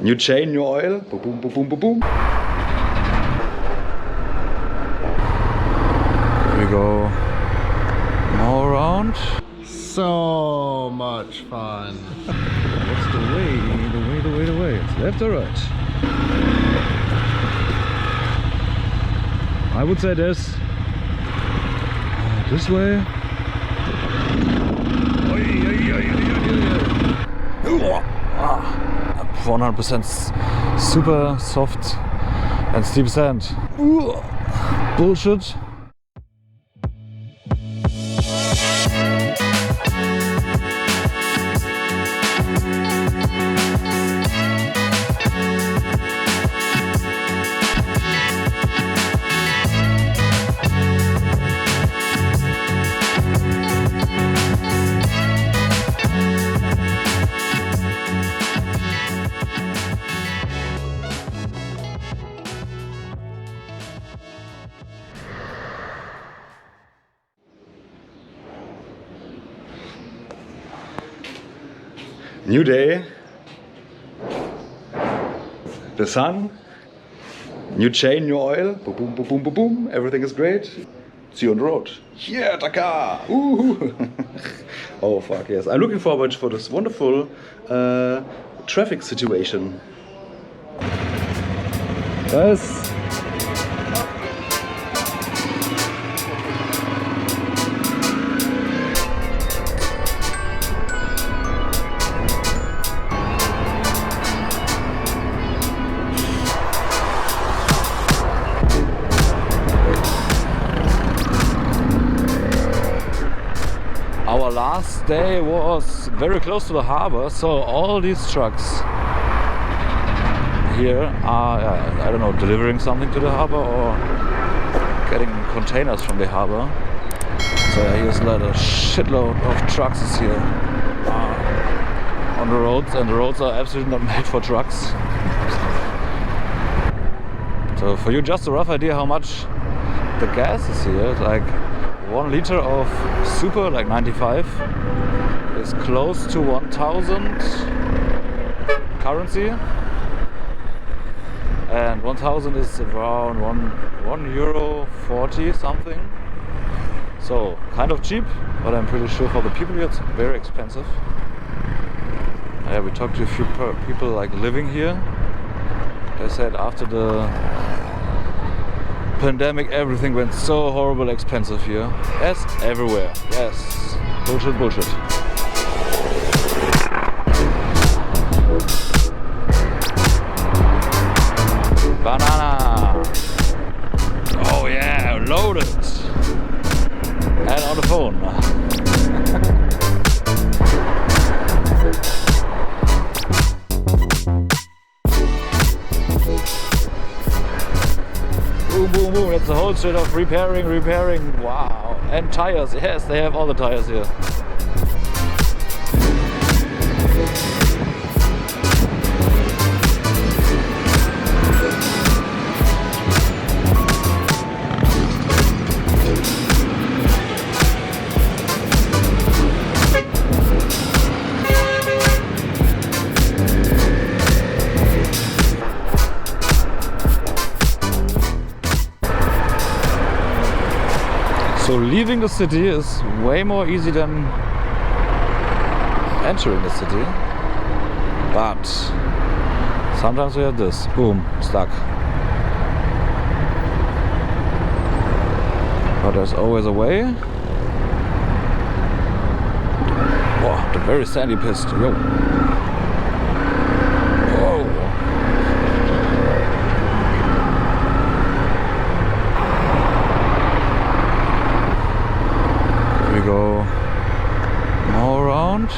New chain, new oil. Boom, boom, boom, boom, boom, boom. Here we go. All around. So much fun. What's the way? The way. It's left or right? I would say this way. 100% super soft and steep sand. Bullshit. New day, the sun, new chain, new oil, boom, boom, boom, boom, boom, boom, everything is great. See you on the road. Yeah, Dakar! Ooh. Oh fuck yes, I'm looking forward for this wonderful traffic situation. Yes. Our last day was very close to the harbor, so all these trucks here are, I don't know, delivering something to the harbor or getting containers from the harbor. So here's a shitload of trucks here on the roads, and the roads are absolutely not made for trucks. So for you, just a rough idea how much the gas is here, like 1 liter of super, like 95, is close to 1,000 currency, and 1,000 is around €1.40 something. So kind of cheap, but I'm pretty sure for the people here it's very expensive. Yeah, we talked to a few people like living here. They said after the pandemic everything went so horrible expensive here. Yes, everywhere. Yes. Bullshit. Banana. Oh yeah, loaded. And on the phone. Boom, that's the whole street of repairing, wow. And tires, yes, they have all the tires here. So leaving the city is way more easy than entering the city, but sometimes we have this, boom, stuck. But there's always a way. Oh, the very sandy piste, yo. Go all around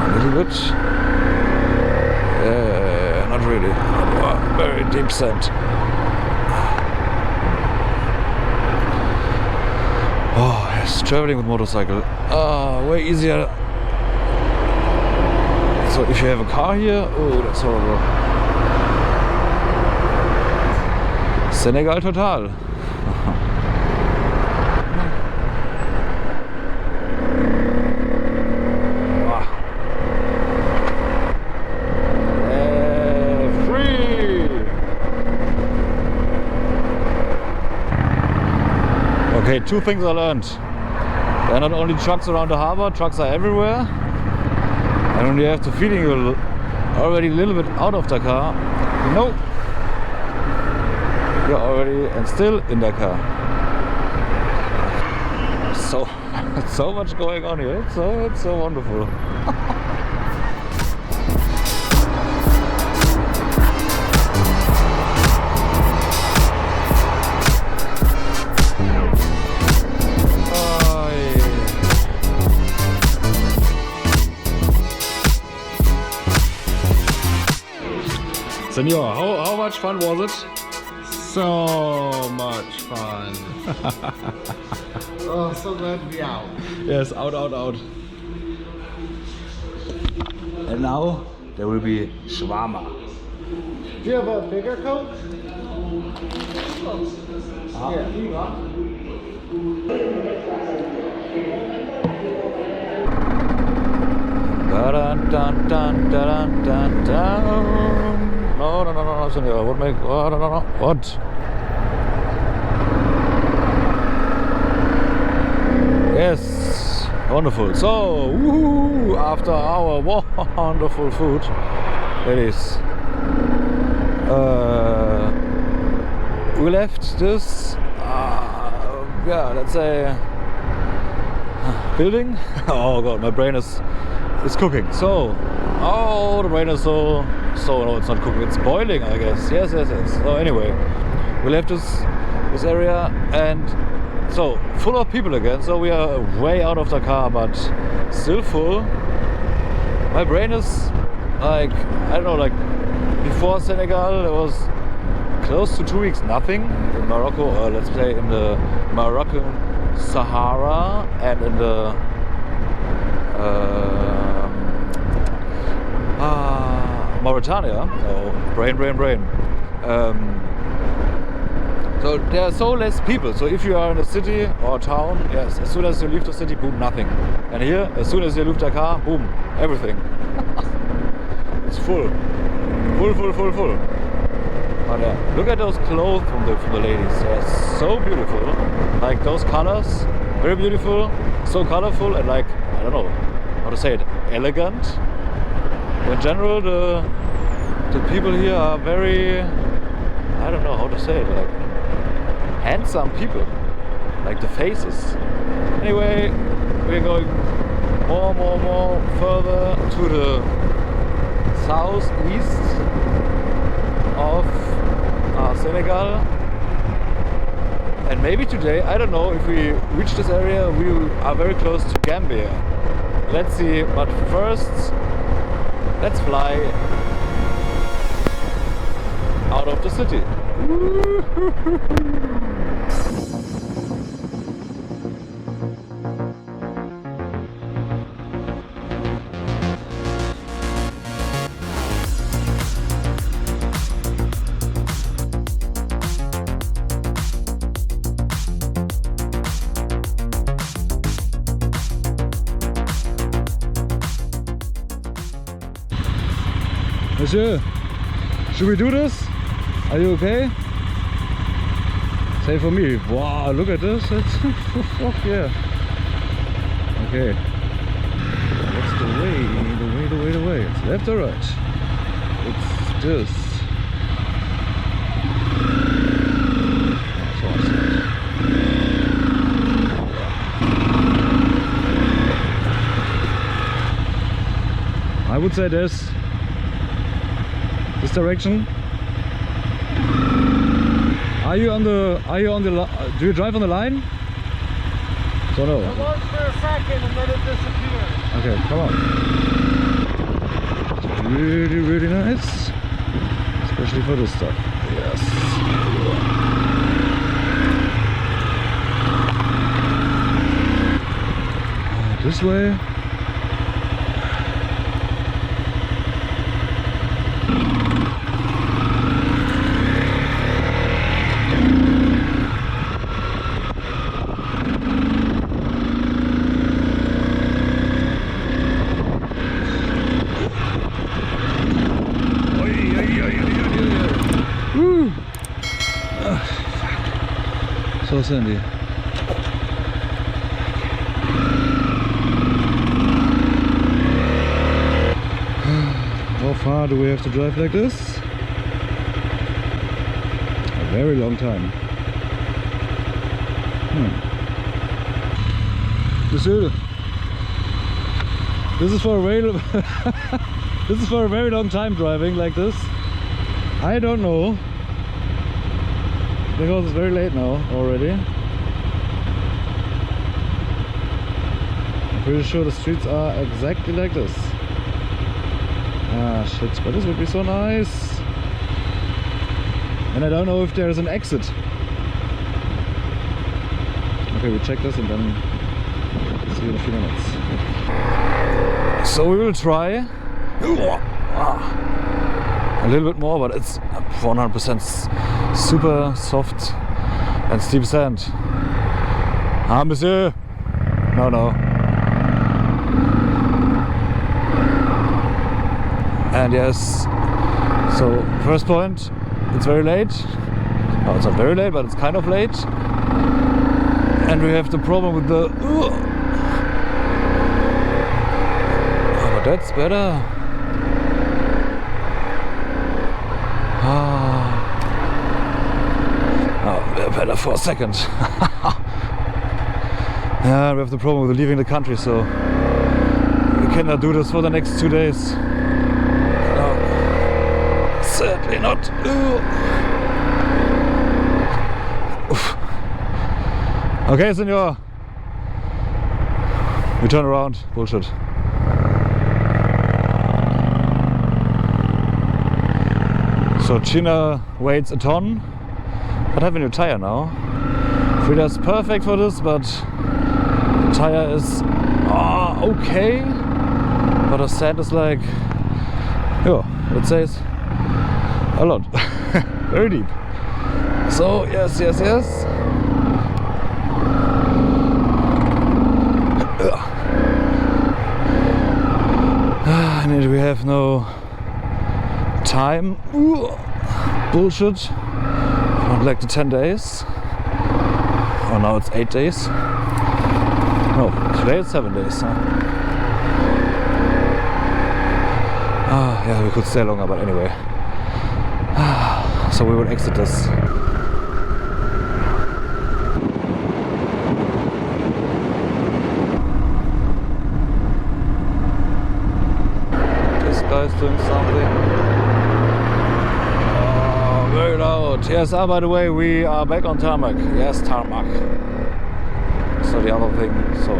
a little bit. Not really. Very deep sand. Oh yes, traveling with motorcycle. Way easier. So if you have a car here, oh, that's horrible. Senegal total. Okay, two things I learned. There are not only trucks around the harbor, trucks are everywhere. And when you have the feeling you're already a little bit out of Dakar, you know, you're already and still in Dakar. So much going on here. It's so wonderful. Senor, how much fun was it? So much fun. Oh, so glad to be out. Yes, out. And now there will be shawarma. Do you have a bigger Coke? Yeah. No, senor. What? Yes, wonderful. So, woohoo, after our wonderful food, ladies, we left this, let's say, building. Oh god, my brain is cooking. So, the brain is so no, it's not cooking, it's boiling, I guess. Yes. So anyway, we left this area and so full of people again. So we are way out of Dakar, but still full. My brain is like, I don't know, like before Senegal there was close to 2 weeks nothing in Morocco, or let's say in the Moroccan Sahara and in the Mauritania. Oh, brain. So there are so less people. So if you are in a city or a town, yes, as soon as you leave the city, boom, nothing. And here, as soon as you leave Dakar, boom, everything. It's full. But look at those clothes from the ladies. They're so beautiful. Like those colors, very beautiful, so colorful, and like, I don't know how to say it, elegant. In general, the people here are very, I don't know how to say it, like handsome people, like the faces. Anyway, we're going more further to the southeast of Senegal, and maybe today, I don't know, if we reach this area, we are very close to Gambia. Let's see, but first let's fly out of the city. Monsieur, should we do this? Are you okay? Say for me. Wow, look at this. It's fuck yeah. Okay. What's the way? The way. It's left or right? It's this. That's awesome. I would say this direction. Do you drive on the line? So no. It was for a second and then it disappeared. Okay, come on. It's really nice. Especially for this stuff. Yes. This way. So sandy. How far do we have to drive like this? A very long time. Monsieur, this is for a very this is for a very long time driving like this. I don't know, because it's very late now already. I'm pretty sure the streets are exactly like this. Ah shit, but this would be so nice. And I don't know if there is an exit. Okay, we check this and then see you in a few minutes. So we will try a little bit more, but it's 100% super soft and steep sand. Ah, monsieur! No, no. And yes, so first point, it's very late. No, it's not very late, but it's kind of late. And we have the problem with the... Oh, but that's better. Oh, better for a second. Yeah, we have the problem with leaving the country, so we cannot do this for the next 2 days. No, sadly not. Okay, senor. We turn around. Bullshit. So China weighs a ton. But I have a new tire now. Frida's perfect for this, but the tire is okay. But the sand is like, let's say it's a lot. Very deep. So yes. And we have no time. Bullshit. Not like the 10 days. Oh, now it's 8 days. No, today it's 7 days. Huh? Yeah, we could stay longer, but anyway. So we will exit this. This guy's doing something. Oh, very loud. Yes, by the way, we are back on tarmac. Yes, tarmac. So the other thing, so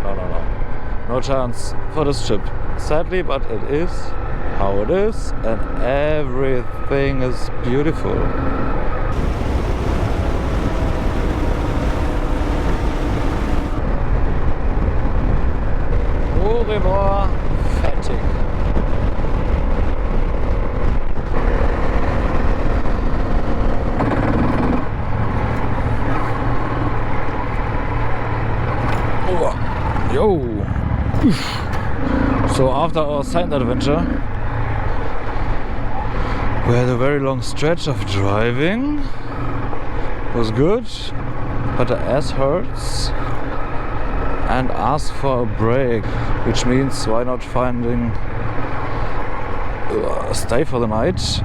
no. No chance for this trip. Sadly, but it is how it is, and everything is beautiful. Au revoir, fertig. Yo! So after our sand adventure, we had a very long stretch of driving. It was good, but the ass hurts and ask for a break, which means why not finding a stay for the night.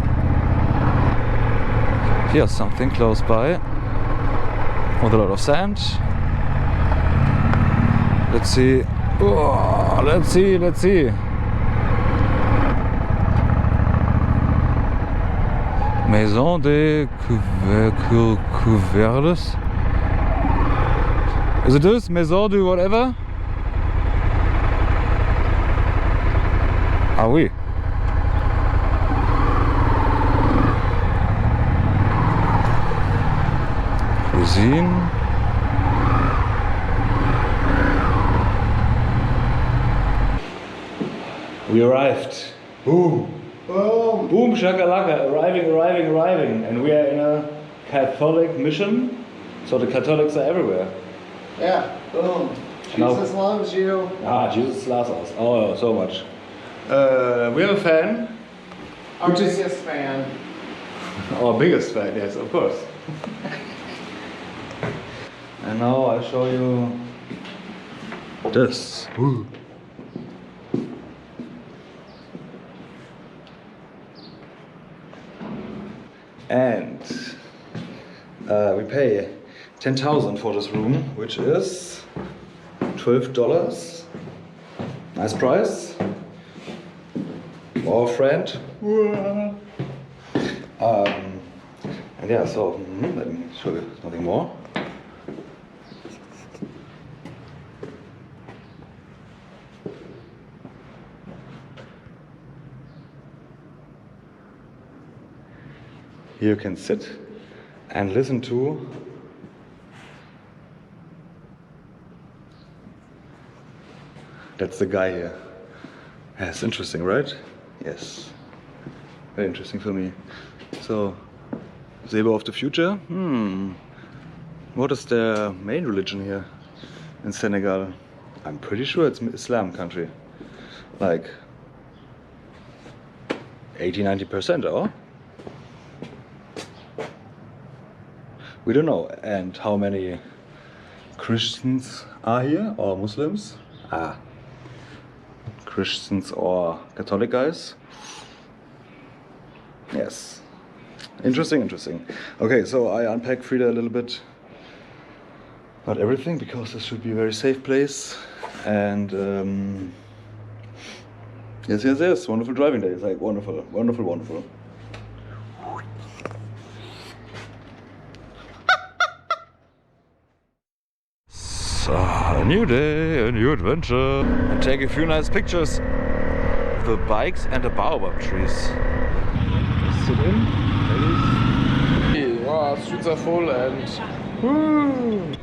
Here's something close by with a lot of sand. Let's see. Oh, let's see. Maison de Couverdes. Is it this? Maison de whatever? Ah oui. Cuisine. We arrived. Boom. Boom. Boom shakalaka. Arriving. And we are in a Catholic mission. So the Catholics are everywhere. Yeah. Boom. Jesus loves you. Ah, Jesus loves us. Oh, so much. We have a fan. Our biggest fan. Our biggest fan, yes, of course. And now I'll show you this. And we pay 10,000 for this room, which is $12. Nice price. Our friend. And yeah, so let me show you something more. Here you can sit and listen to that's the guy here. That's interesting, right? Yes. Very interesting for me. So, Saber of the future? What is the main religion here in Senegal? I'm pretty sure it's Islam country. Like 80-90%, or? We don't know. And how many Christians are here, or Muslims? Christians or Catholic guys? Yes. Interesting, interesting. Okay, so I unpacked Frida a little bit. Not everything, because this should be a very safe place. And yes. Wonderful driving day. It's like wonderful. So, a new day, a new adventure. I take a few nice pictures of the bikes and the baobab trees. Sit in, ladies. Wow, streets are full and woo.